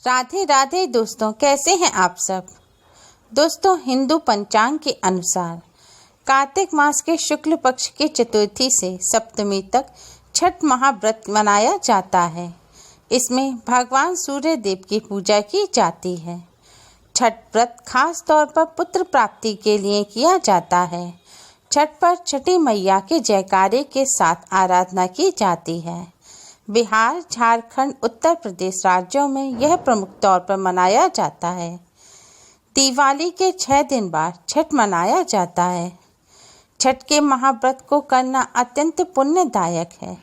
राधे राधे दोस्तों, कैसे हैं आप सब। दोस्तों, हिंदू पंचांग के अनुसार कार्तिक मास के शुक्ल पक्ष के चतुर्थी से सप्तमी तक छठ महाव्रत मनाया जाता है। इसमें भगवान सूर्य देव की पूजा की जाती है। छठ व्रत खास तौर पर पुत्र प्राप्ति के लिए किया जाता है। छठ पर छठी मैया के जयकारे के साथ आराधना की जाती है। बिहार, झारखंड, उत्तर प्रदेश राज्यों में यह प्रमुख तौर पर मनाया जाता है। दिवाली के 6 दिन बाद छठ मनाया जाता है। छठ के महाव्रत को करना अत्यंत पुण्यदायक है।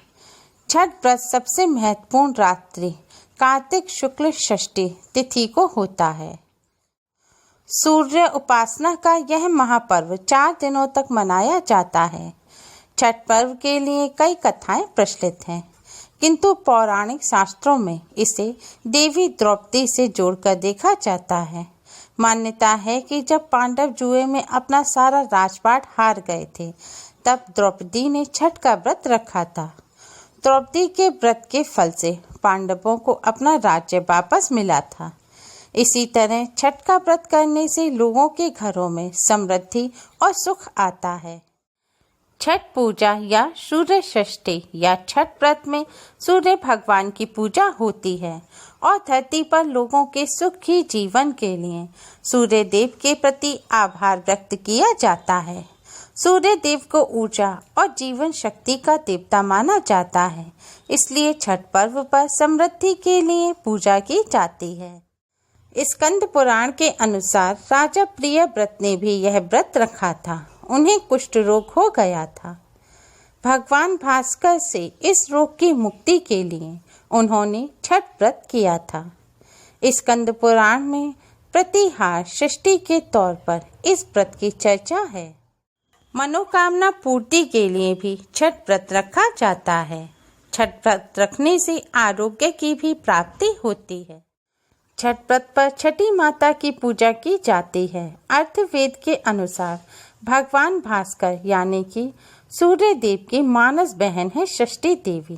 छठ व्रत सबसे महत्वपूर्ण रात्रि कार्तिक शुक्ल षष्ठी तिथि को होता है। सूर्य उपासना का यह महापर्व 4 दिनों तक मनाया जाता है। छठ पर्व के लिए कई कथाएं प्रचलित हैं, किंतु पौराणिक शास्त्रों में इसे देवी द्रौपदी से जोड़कर देखा जाता है। मान्यता है कि जब पांडव जुए में अपना सारा राजपाट हार गए थे, तब द्रौपदी ने छठ का व्रत रखा था। द्रौपदी के व्रत के फल से पांडवों को अपना राज्य वापस मिला था। इसी तरह छठ का व्रत करने से लोगों के घरों में समृद्धि और सुख आता है। छठ पूजा या सूर्य षष्ठी या छठ व्रत में सूर्य भगवान की पूजा होती है और धरती पर लोगों के सुखी जीवन के लिए सूर्य देव के प्रति आभार व्यक्त किया जाता है। सूर्य देव को ऊर्जा और जीवन शक्ति का देवता माना जाता है, इसलिए छठ पर्व पर समृद्धि के लिए पूजा की जाती है। स्कंद पुराण के अनुसार राजा प्रियव्रत ने भी यह व्रत रखा था। उन्हें कुष्ठ रोग हो गया था। भगवान भास्कर से इस रोग की मुक्ति के लिए उन्होंने छठ व्रत किया था। स्कंद पुराण में प्रतिहार षष्ठी के तौर पर इस व्रत की चर्चा है। मनोकामना पूर्ति के लिए भी छठ व्रत रखा जाता है। छठ व्रत रखने से आरोग्य की भी प्राप्ति होती है। छठ व्रत पर छठी माता की पूजा की जाती है। अर्थवेद के अनुसार भगवान भास्कर यानी कि सूर्य देव की मानस बहन है षष्ठी देवी।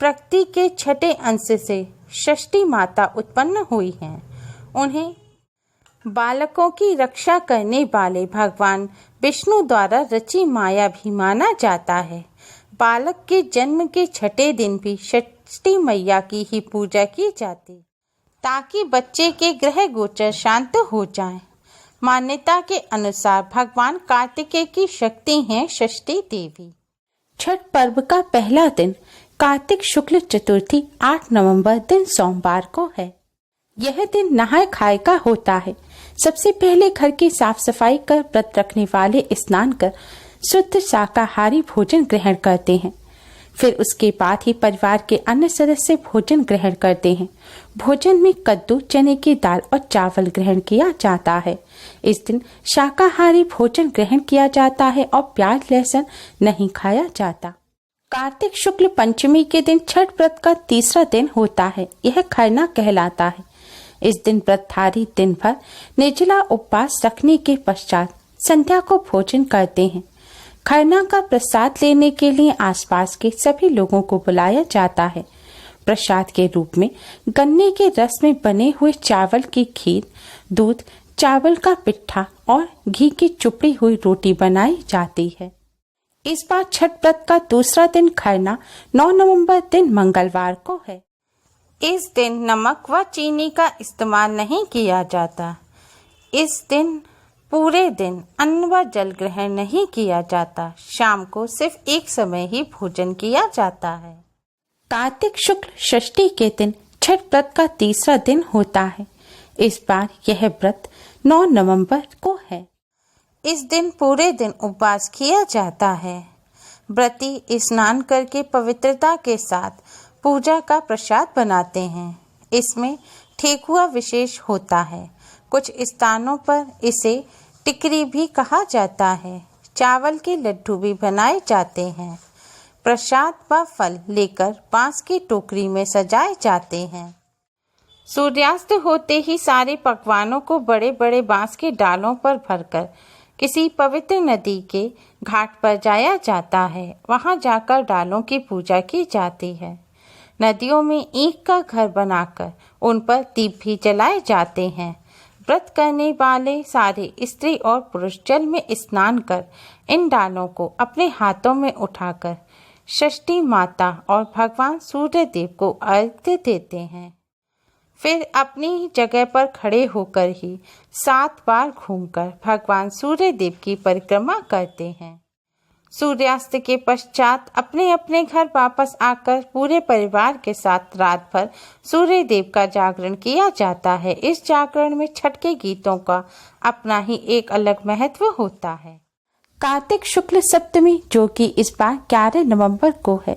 प्रकृति के छठे अंश से षष्ठी माता उत्पन्न हुई हैं। उन्हें बालकों की रक्षा करने वाले भगवान विष्णु द्वारा रची माया भी माना जाता है। बालक के जन्म के छठे दिन भी षष्ठी मैया की ही पूजा की जाती, ताकि बच्चे के ग्रह गोचर शांत हो जाएं। मान्यता के अनुसार भगवान कार्तिकेय की शक्ति हैं षष्ठी देवी। छठ पर्व का पहला दिन कार्तिक शुक्ल चतुर्थी 8 नवंबर दिन सोमवार को है। यह दिन नहाय खाए का होता है। सबसे पहले घर की साफ सफाई कर व्रत रखने वाले स्नान कर शुद्ध शाकाहारी भोजन ग्रहण करते हैं। फिर उसके बाद ही परिवार के अन्य सदस्य भोजन ग्रहण करते हैं। भोजन में कद्दू, चने की दाल और चावल ग्रहण किया जाता है। इस दिन शाकाहारी भोजन ग्रहण किया जाता है और प्याज लहसुन नहीं खाया जाता। कार्तिक शुक्ल पंचमी के दिन छठ व्रत का तीसरा दिन होता है। यह खरना कहलाता है। इस दिन व्रतधारी दिन भर निर्जला उपवास रखने के पश्चात संध्या को भोजन करते हैं। खरना का प्रसाद लेने के लिए आसपास के सभी लोगों को बुलाया जाता है। प्रसाद के रूप में गन्ने के रस में बने हुए चावल की खीर, दूध, चावल का पिट्ठा और घी की चुपड़ी हुई रोटी बनाई जाती है। इस बार छठ व्रत का दूसरा दिन खरना 9 नवंबर दिन मंगलवार को है। इस दिन नमक व चीनी का इस्तेमाल नहीं किया जाता। इस दिन पूरे दिन अन्न व जल ग्रहण नहीं किया जाता। शाम को सिर्फ एक समय ही भोजन किया जाता है। कार्तिक शुक्ल षष्ठी के दिन छठ व्रत का तीसरा दिन होता है। इस बार यह व्रत 9 नवंबर को है। इस दिन पूरे दिन उपवास किया जाता है। व्रती स्नान करके पवित्रता के साथ पूजा का प्रसाद बनाते हैं। इसमें ठेकुआ विशेष होता है। कुछ स्थानों पर इसे टिकरी भी कहा जाता है। चावल के लड्डू भी बनाए जाते हैं। प्रसाद व फल लेकर बांस की टोकरी में सजाए जाते हैं। सूर्यास्त होते ही सारे पकवानों को बड़े बड़े बांस के डालों पर भरकर किसी पवित्र नदी के घाट पर जाया जाता है। वहां जाकर डालों की पूजा की जाती है। नदियों में ईंट का घर बनाकर उन पर दीप भी जलाए जाते हैं। व्रत करने वाले सारे स्त्री और पुरुष जल में स्नान कर इन डालों को अपने हाथों में उठाकर षष्ठी माता और भगवान सूर्य देव को अर्घ्य देते हैं। फिर अपनी जगह पर खड़े होकर ही 7 बार घूमकर भगवान सूर्य देव की परिक्रमा करते हैं। सूर्यास्त के पश्चात अपने अपने घर वापस आकर पूरे परिवार के साथ रात भर सूर्य देव का जागरण किया जाता है। इस जागरण में छठ के गीतों का अपना ही एक अलग महत्व होता है। कार्तिक शुक्ल सप्तमी, जो कि इस बार 11 नवंबर को है,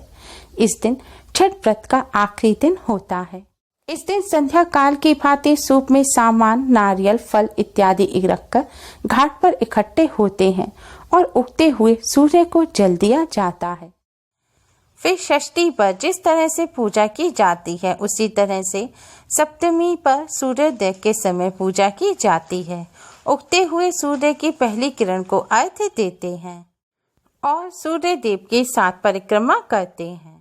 इस दिन छठ व्रत का आखिरी दिन होता है। इस दिन संध्या काल की भांति सूप में सामान, नारियल, फल इत्यादि रखकर घाट पर इकट्ठे होते हैं और उगते हुए सूर्य को जल दिया जाता है। फिर षष्ठी पर जिस तरह से पूजा की जाती है, उसी तरह से सप्तमी पर सूर्योदय के समय पूजा की जाती है। उगते हुए सूर्य की पहली किरण को अर्घ्य देते हैं और सूर्य देव के साथ परिक्रमा करते हैं।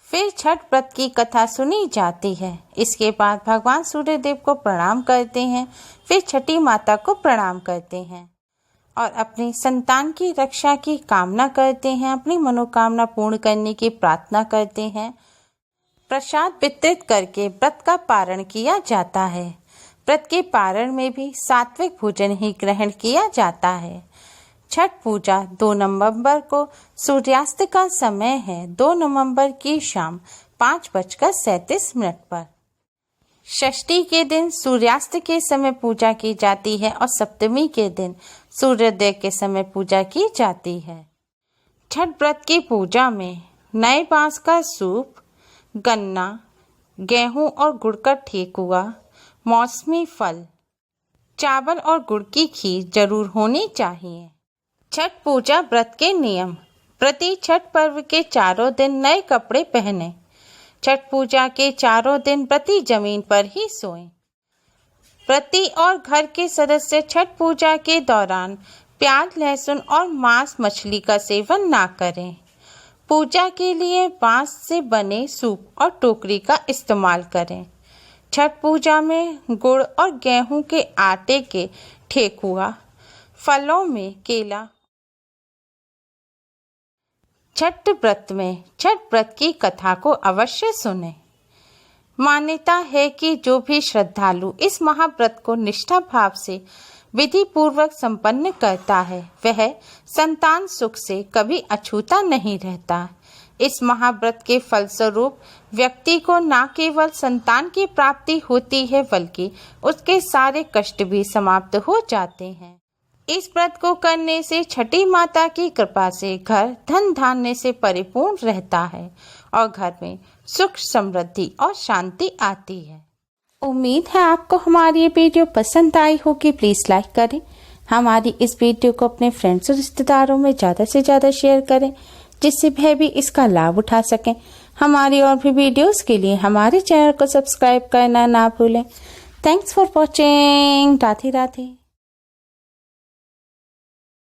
फिर छठ व्रत की कथा सुनी जाती है। इसके बाद भगवान सूर्य देव को प्रणाम करते हैं। फिर छठी माता को प्रणाम करते हैं और अपनी संतान की रक्षा की कामना करते हैं। अपनी मनोकामना पूर्ण करने की प्रार्थना करते हैं। प्रसाद वितरित करके व्रत का पारण किया जाता है। व्रत के पारण में भी सात्विक भोजन ही ग्रहण किया जाता है। छठ पूजा 2 नवंबर को सूर्यास्त का समय है। 2 नवंबर की शाम 5:37 पर। षष्ठी के दिन सूर्यास्त के समय पूजा की जाती है और सप्तमी के दिन सूर्योदय के समय पूजा की जाती है। छठ व्रत की पूजा में नए बांस का सूप, गन्ना, गेहूं और गुड़ का ठेकुआ, मौसमी फल, चावल और गुड़ की खीर जरूर होनी चाहिए। छठ पूजा व्रत के नियम। प्रति छठ पर्व के 4 दिन नए कपड़े पहने। छठ पूजा के 4 दिन प्रति जमीन पर ही सोएं। प्रति और घर के सदस्य छठ पूजा के दौरान प्याज, लहसुन और मांस मछली का सेवन ना करें। पूजा के लिए बांस से बने सूप और टोकरी का इस्तेमाल करें। छठ पूजा में गुड़ और गेहूं के आटे के ठेकुआ, फलों में केला। छठ व्रत की कथा को अवश्य सुने। मान्यता है कि जो भी श्रद्धालु इस महाव्रत को निष्ठा भाव से विधि पूर्वक संपन्न करता है, वह संतान सुख से कभी अछूता नहीं रहता। इस महाव्रत के फलस्वरूप व्यक्ति को न केवल संतान की प्राप्ति होती है, बल्कि उसके सारे कष्ट भी समाप्त हो जाते हैं। इस व्रत को करने से छठी माता की कृपा से घर धन धान्य से परिपूर्ण रहता है और घर में सुख, समृद्धि और शांति आती है। उम्मीद है आपको हमारी ये वीडियो पसंद आई होगी। प्लीज लाइक करें। हमारी इस वीडियो को अपने फ्रेंड्स और रिश्तेदारों में ज़्यादा से ज़्यादा शेयर करें, जिससे वह भी इसका लाभ उठा सकें। हमारी और भी वीडियोस के लिए हमारे चैनल को सब्सक्राइब करना ना भूलें। Thanks for watching. Radhe Radhe.